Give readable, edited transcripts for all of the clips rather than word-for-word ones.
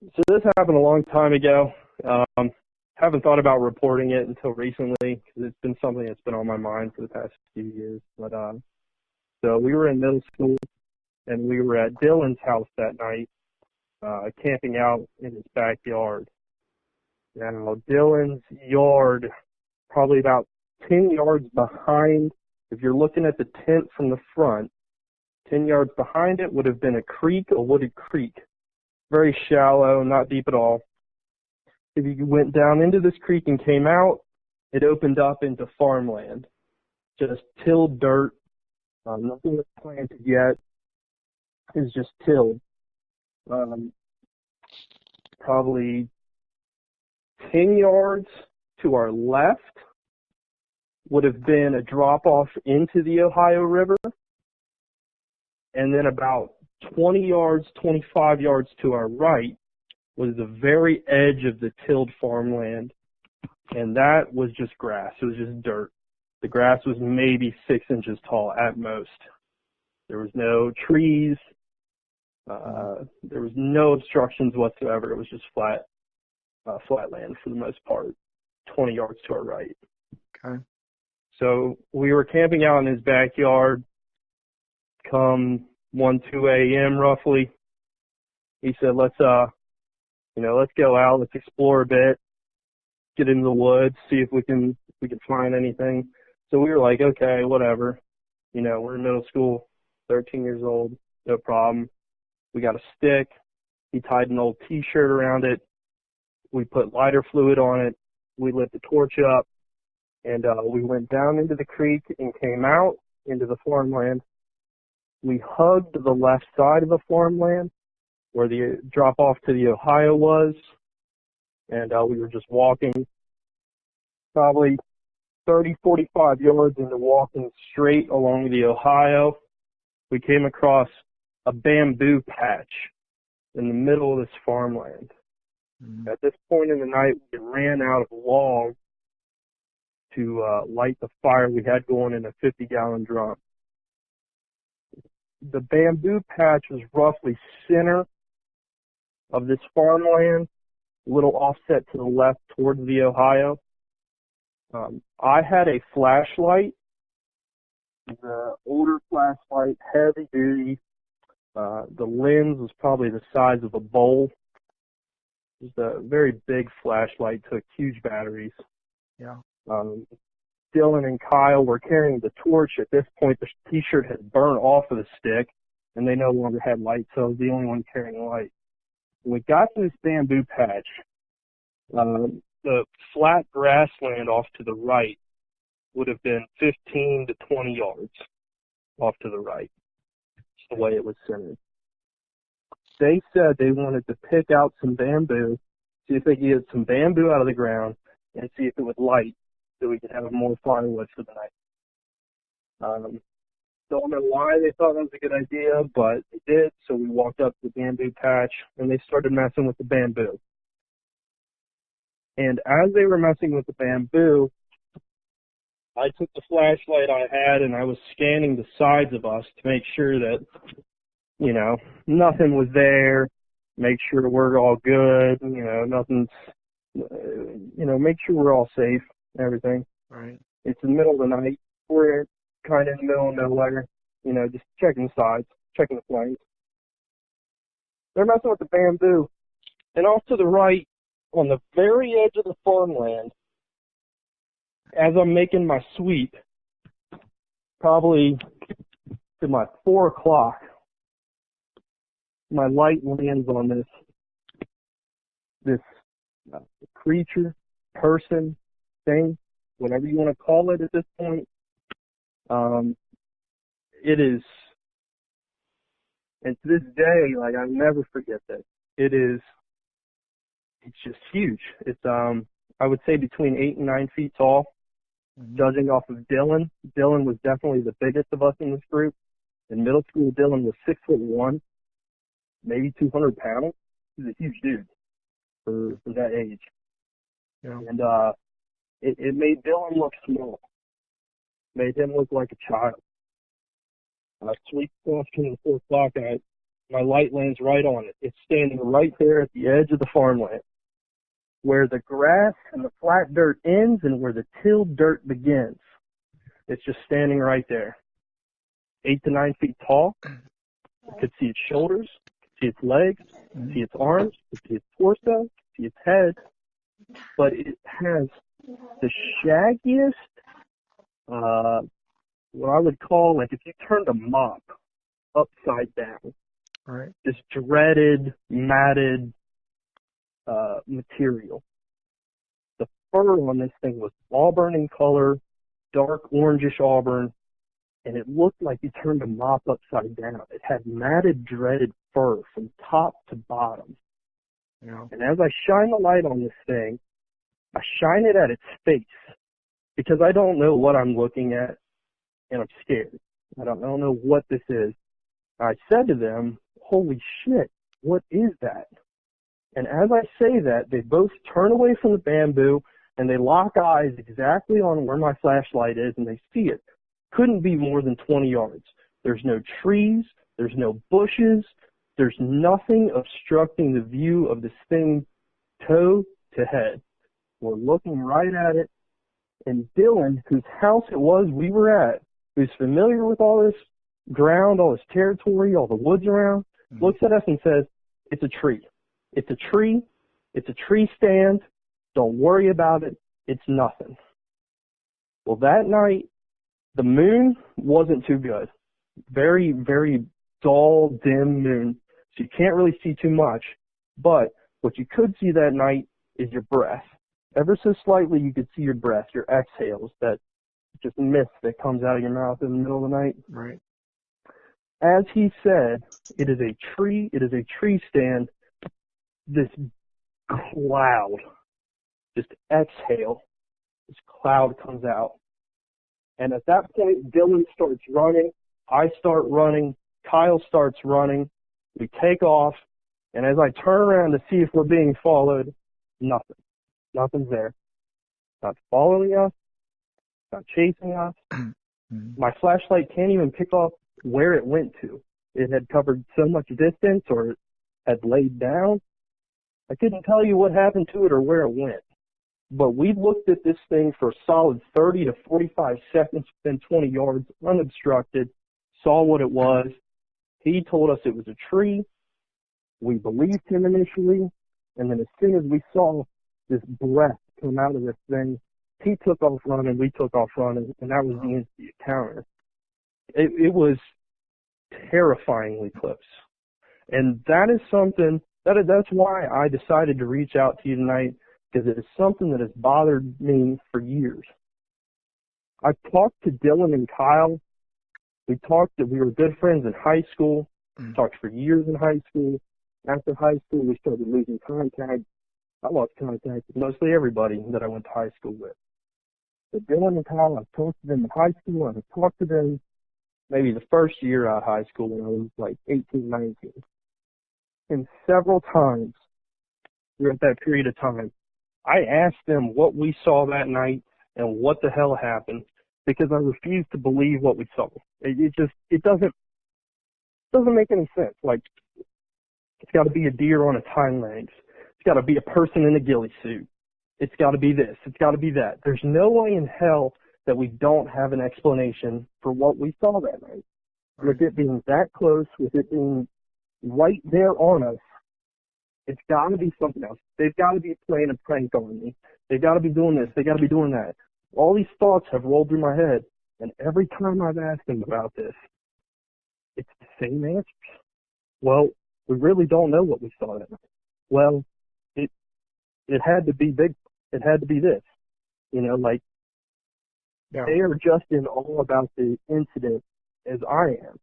So this happened a long time ago. Haven't thought about reporting it until recently because it's been something that's been on my mind for the past few years. But so we were in middle school and we were at Dylan's house that night, camping out in his backyard. Now Dylan's yard, probably about 10 yards behind, if you're looking at the tent from the front, 10 yards behind it would have been a creek, a wooded creek. Very shallow, not deep at all. If you went down into this creek and came out, it opened up into farmland. Just tilled dirt. Nothing was planted yet. It's just tilled. Probably 10 yards to our left would have been a drop off into the Ohio River. And then about 20 yards, 25 yards to our right was the very edge of the tilled farmland. And that was just grass. It was just dirt. The grass was maybe 6 inches tall at most. There was no trees. There was no obstructions whatsoever. It was just flat land for the most part, 20 yards to our right. Okay. So we were camping out in his backyard come 1, 2 a.m. roughly. He said, let's go out, let's explore a bit, get into the woods, see if we can find anything. So we were like, okay, whatever. We're in middle school, 13 years old, no problem. We got a stick. He tied an old T-shirt around it. We put lighter fluid on it. We lit the torch up, and we went down into the creek and came out into the farmland. We hugged the left side of the farmland where the drop-off to the Ohio was, and we were just walking probably 30, 45 yards into walking straight along the Ohio. We came across a bamboo patch in the middle of this farmland. Mm-hmm. At this point in the night, we ran out of logs to light the fire we had going in a 50-gallon drum. The bamboo patch was roughly center of this farmland, a little offset to the left towards the Ohio. I had a flashlight, the older flashlight, heavy duty. The lens was probably the size of a bowl. It was a very big flashlight, took huge batteries. Yeah. Dylan and Kyle were carrying the torch. At this point, the T-shirt had burned off of the stick, and they no longer had light, so I was the only one carrying a light. When we got to this bamboo patch, the flat grassland off to the right would have been 15 to 20 yards off to the right. That's the way it was centered. They said they wanted to pick out some bamboo, see if they could get some bamboo out of the ground, and see if it would light so we could have more firewood for the night. Don't know why they thought that was a good idea, but they did. So we walked up to the bamboo patch, and they started messing with the bamboo. And as they were messing with the bamboo, I took the flashlight I had, and I was scanning the sides of us to make sure that, nothing was there, make sure we're all good, nothing's, make sure we're all safe, everything. Right. It's in the middle of the night. We're kind of in the middle of nowhere, just checking the sides, checking the flanks. They're messing with the bamboo. And off to the right, on the very edge of the farmland, as I'm making my sweep, probably to my 4 o'clock, my light lands on this creature, person, thing, whatever you want to call it at this point. It is, and to this day, I'll never forget this. It's just huge. It's, I would say between 8 and 9 feet tall. Mm-hmm. Judging off of Dylan was definitely the biggest of us in this group. In middle school, Dylan was 6'1", maybe 200 pounds. He's a huge dude for that age. Yeah. And, it made Dylan look small. Made him look like a child. Sweet afternoon, 4 o'clock, and My light lands right on it. It's standing right there at the edge of the farmland, where the grass and the flat dirt ends and where the tilled dirt begins. It's just standing right there. 8 to 9 feet tall. You could see its shoulders, see its legs, see its arms, see its torso, see its head. But it has the shaggiest, what I would call, like if you turned a mop upside down. Right. This dreaded, matted material. The fur on this thing was auburn in color, dark orangish auburn, and it looked like you turned a mop upside down. It had matted, dreaded fur from top to bottom. Yeah. And as I shine the light on this thing, I shine it at its face because I don't know what I'm looking at, and I'm scared. I don't know what this is. I said to them, "Holy shit, what is that?" And as I say that, they both turn away from the bamboo and they lock eyes exactly on where my flashlight is, and they see it. Couldn't be more than 20 yards. There's no trees. There's no bushes. There's nothing obstructing the view of this thing toe to head. We're looking right at it, and Dylan, whose house it was we were at, who's familiar with all this ground, all this territory, all the woods around, looks at us and says, "It's a tree. It's a tree. It's a tree stand. Don't worry about it. It's nothing." Well, that night, the moon wasn't too good. Very, very dull, dim moon. So you can't really see too much. But what you could see that night is your breath. Ever so slightly, you could see your breath, your exhales, that just mist that comes out of your mouth in the middle of the night. Right. As he said, it is a tree stand. This cloud, just exhale, this cloud comes out. And at that point, Dylan starts running, I start running, Kyle starts running, we take off, and as I turn around to see if we're being followed, nothing. Nothing's there. Not following us, not chasing us. My flashlight can't even pick up where it went to. It had covered so much distance, or it had laid down. I couldn't tell you what happened to it or where it went. But we looked at this thing for a solid 30 to 45 seconds within 20 yards, unobstructed, saw what it was. He told us it was a tree. We believed him initially. And then as soon as we saw this breath come out of this thing, he took off running, we took off running, and that was the end of the encounter. It was terrifyingly close. And that is something, that's why I decided to reach out to you tonight, because it is something that has bothered me for years. I've talked to Dylan and Kyle. We were good friends in high school, talked for years in high school. After high school, we started losing contact. I lost contact with mostly everybody that I went to high school with. But Dylan and Kyle, I've talked to them in high school. I've talked to them maybe the first year out of high school when I was like 18, 19. And several times throughout that period of time, I asked them what we saw that night and what the hell happened, because I refuse to believe what we saw. It doesn't make any sense. Like, it's got to be a deer on its hind legs. It's got to be a person in a ghillie suit. It's got to be this. It's got to be that. There's no way in hell that we don't have an explanation for what we saw that night. Right. With it being that close, with it being right there on us, it's got to be something else. They've got to be playing a prank on me. They've got to be doing this. They've got to be doing that. All these thoughts have rolled through my head, and every time I've asked them about this, it's the same answers. Well, we really don't know what we saw that night. Well, it had to be big. It had to be this. You know, like, yeah. They are just in awe about the incident as I am.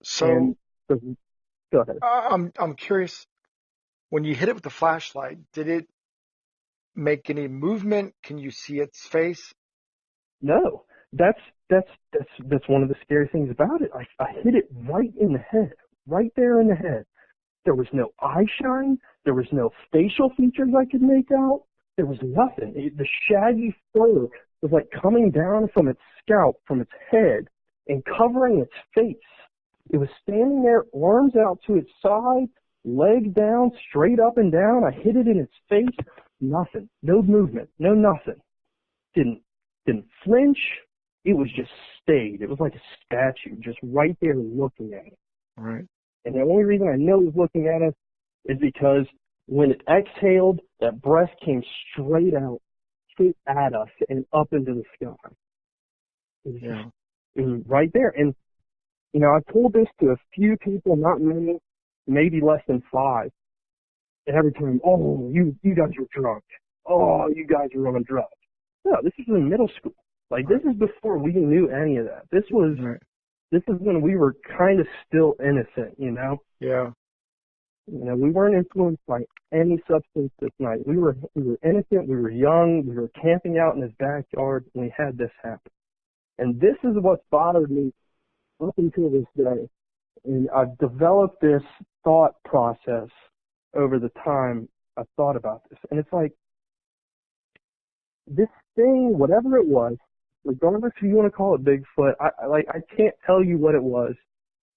So, go ahead. I'm curious. When you hit it with the flashlight, did it make any movement? Can you see its face? No. That's one of the scary things about it. I hit it right in the head, right there in the head. There was no eye shine. There was no facial features I could make out. There was nothing. The shaggy fur was like coming down from its scalp, from its head, and covering its face. It was standing there, arms out to its side, legs down, straight up and down. I hit it in its face. Nothing. No movement. No nothing. Didn't flinch. It was just stayed. It was like a statue, just right there looking at it. Right. And the only reason I know it was looking at us is because when it exhaled, that breath came straight at us and up into the sky. It was right there. And, you know, I told this to a few people, not many, maybe less than 5. And every time, oh, you guys are drunk. Oh, you guys are on drugs. No, this is in middle school. Like, this is before we knew any of that. This is when we were kind of still innocent, you know? Yeah. You know, we weren't influenced by any substance this night. We were innocent, we were young, we were camping out in his backyard, and we had this happen. And this is what's bothered me up until this day. And I've developed this thought process over the time I've thought about this. And it's like, this thing, whatever it was, regardless if you want to call it Bigfoot, I can't tell you what it was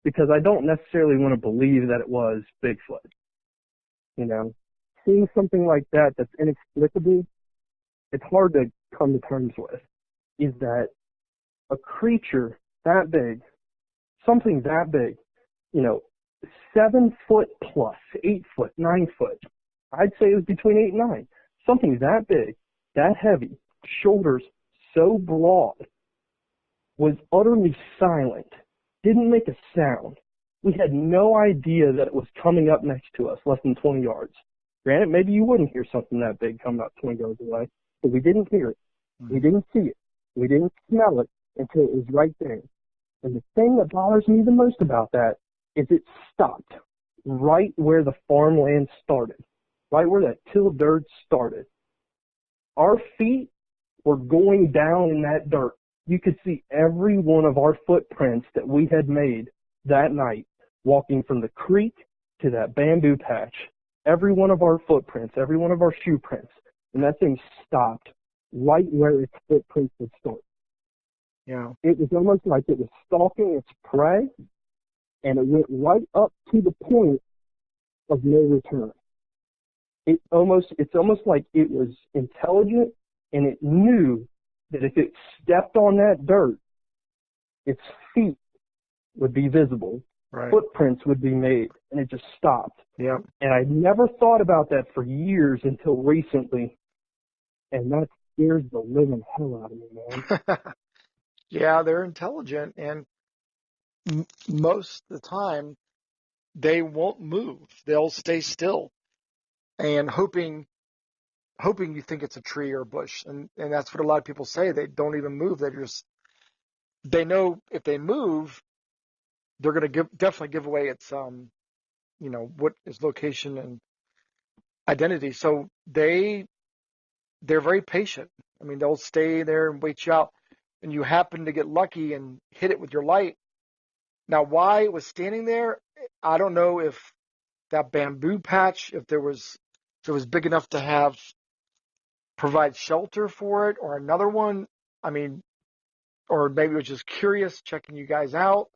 because I don't necessarily want to believe that it was Bigfoot. You know, seeing something like that that's inexplicable, it's hard to come to terms with, is that a creature that big, something that big, you know, 7 foot plus, 8 foot, 9 foot, I'd say it was between 8 and 9, something that big, that heavy, shoulders so broad, was utterly silent, didn't make a sound. We had no idea that it was coming up next to us, less than 20 yards. Granted, maybe you wouldn't hear something that big coming up 20 yards away, but we didn't hear it. We didn't see it. We didn't smell it until it was right there. And the thing that bothers me the most about that is it stopped right where the farmland started, right where that tilled dirt started. Our feet were going down in that dirt. You could see every one of our footprints that we had made that night, walking from the creek to that bamboo patch. Every one of our footprints, every one of our shoe prints. And that thing stopped right where its footprints would start. Yeah. It was almost like it was stalking its prey, and it went right up to the point of no return. It's almost like it was intelligent, and it knew that if it stepped on that dirt, its feet would be visible, right. Footprints would be made, and it just stopped. Yeah. And I never thought about that for years until recently, and that scares the living hell out of me, man. Yeah, they're intelligent, and most of the time, they won't move. They'll stay still, and hoping you think it's a tree or a bush, and that's what a lot of people say. They don't even move. They know if they move, they're going to definitely give away its what its location and identity. So they're very patient. I mean, they'll stay there and wait you out, and you happen to get lucky and hit it with your light. Now, why it was standing there, I don't know if that bamboo patch, if it was big enough to provide shelter for it, or another one. I mean, or maybe it was just curious, checking you guys out.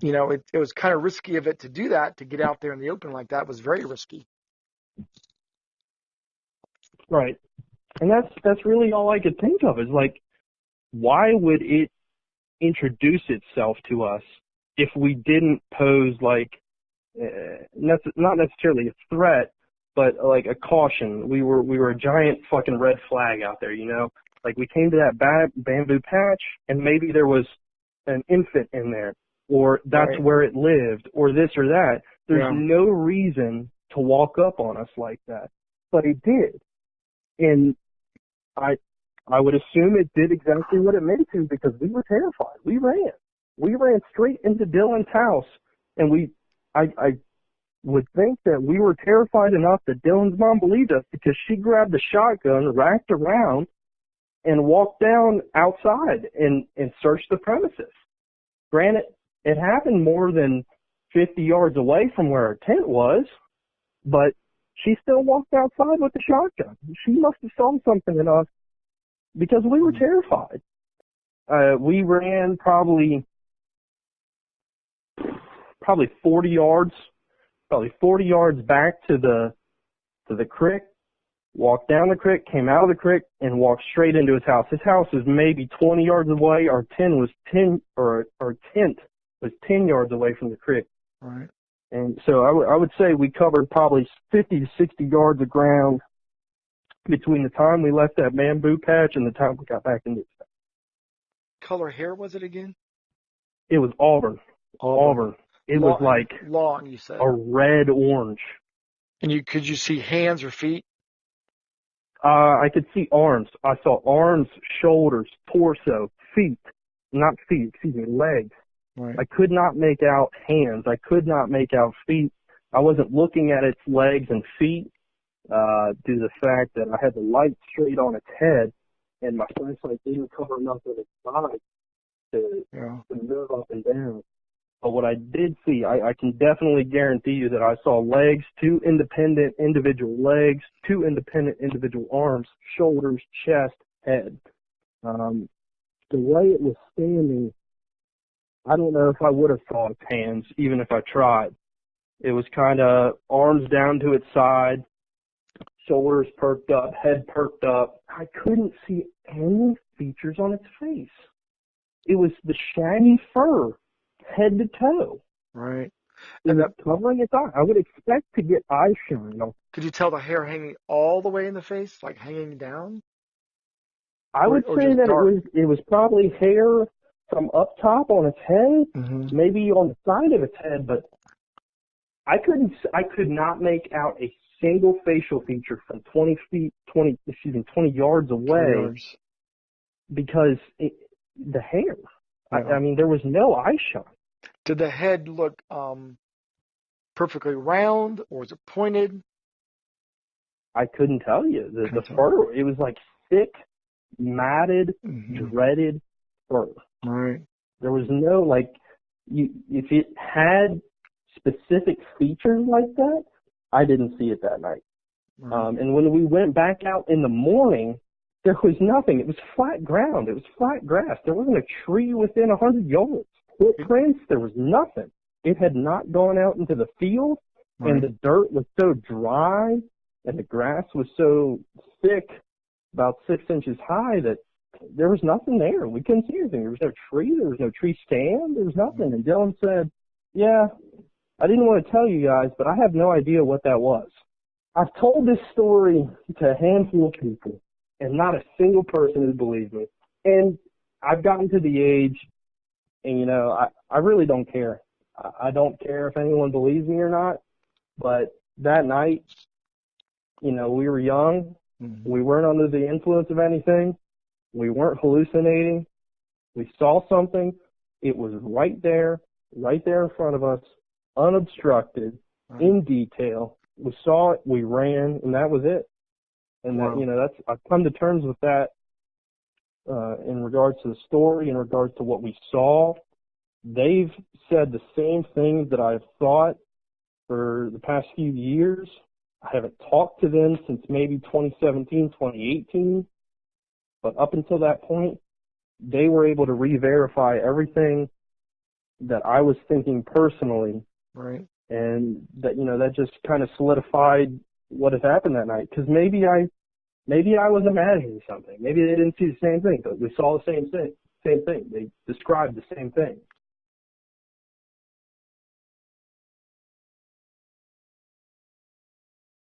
You know, it was kind of risky of it to do that, to get out there in the open like that was very risky. Right. And that's really all I could think of is like, why would it introduce itself to us if we didn't pose like, not necessarily a threat, but like a caution? We were a giant fucking red flag out there, you know? Like we came to that bamboo patch and maybe there was an infant in there, or that's right. where it lived, or this or that. There's no reason to walk up on us like that. But it did. And I would assume it did exactly what it meant to, because we were terrified. We ran straight into Dylan's house, and I would think that we were terrified enough that Dylan's mom believed us, because she grabbed the shotgun, racked around, and walked down outside and searched the premises. Granted, it happened more than 50 yards away from where our tent was, but she still walked outside with the shotgun. She must have saw something in us, because we were terrified. We ran probably probably 40 yards back to the creek, walked down the creek, came out of the creek, and walked straight into his house. His house was maybe 20 yards away. Our tent was 10 yards away from the creek. Right. And so I would say we covered probably 50 to 60 yards of ground between the time we left that bamboo patch and the time we got back into it. Color hair was it again? It was auburn. Auburn. It was like long, you said. a red orange. And could you see hands or feet? I could see arms. I saw arms, shoulders, torso, legs. Right. I could not make out hands. I could not make out feet. I wasn't looking at its legs and feet due to the fact that I had the light straight on its head, and my flashlight didn't cover enough of its body to move up and down. But what I did see, I can definitely guarantee you that I saw legs, 2 independent individual legs, 2 independent individual arms, shoulders, chest, head. The way it was standing, I don't know if I would have saw its hands, even if I tried. It was kind of arms down to its side, shoulders perked up, head perked up. I couldn't see any features on its face. It was the shaggy fur, head to toe. Right. And that covering its eye. I would expect to get eye shine. Could you tell the hair hanging all the way in the face, like hanging down? I would say that it was probably hair from up top on its head, maybe on the side of its head, but I could not make out a single facial feature from 20 yards away because the hair. I mean, there was no eye shine. Did the head look perfectly round, or was it pointed? I couldn't tell you. The fur, it was like thick, matted, dreaded fur. Right. There was no, if it had specific features like that, I didn't see it that night. Right. And when we went back out in the morning, there was nothing. It was flat ground. It was flat grass. There wasn't a tree within 100 yards. Footprints, there was nothing. It had not gone out into the field, and the dirt was so dry, and the grass was so thick, about 6 inches high, that there was nothing there. We couldn't see anything. There was no tree. There was no tree stand. There was nothing. And Dylan said, yeah, I didn't want to tell you guys, but I have no idea what that was. I've told this story to a handful of people, and not a single person has believed me. And I've gotten to the age, and, I really don't care. I don't care if anyone believes me or not. But that night, we were young. We weren't under the influence of anything. We weren't hallucinating. We saw something. It was right there in front of us, unobstructed, in detail. We saw it, we ran, and that was it. And I've come to terms with that in regards to the story, in regards to what we saw. They've said the same things that I've thought for the past few years. I haven't talked to them since maybe 2017, 2018. But up until that point, they were able to re-verify everything that I was thinking personally. Right. And that just kind of solidified what had happened that night. Because maybe I was imagining something. Maybe they didn't see the same thing, but we saw the same thing. They described the same thing.